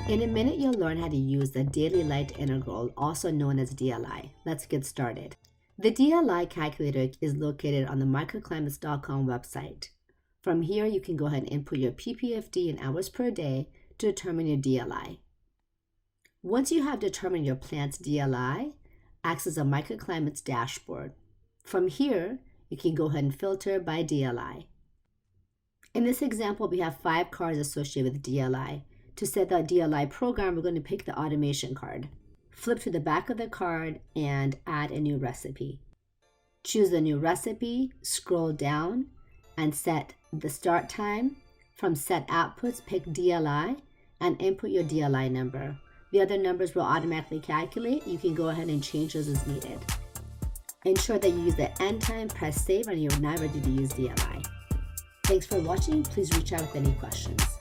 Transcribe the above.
In a minute, you'll learn how to use the daily light integral, also known as DLI. Let's get started. The DLI calculator is located on the microclimates.com website. From here, you can go ahead and input your ppfd in hours per day to determine your DLI. Once you have determined your plant's DLI, access a microclimates dashboard. From here, you can go ahead and filter by DLI. In this example, we have 5 cards associated with DLI. To set the DLI program, we're going to pick the automation card. Flip to the back of the card and add a new recipe. Choose the new recipe, scroll down, and set the start time. From set outputs, pick DLI and input your DLI number. The other numbers will automatically calculate. You can go ahead and change those as needed. Ensure that you use the end time, press save, and you're now ready to use DLI. Thanks for watching. Please reach out with any questions.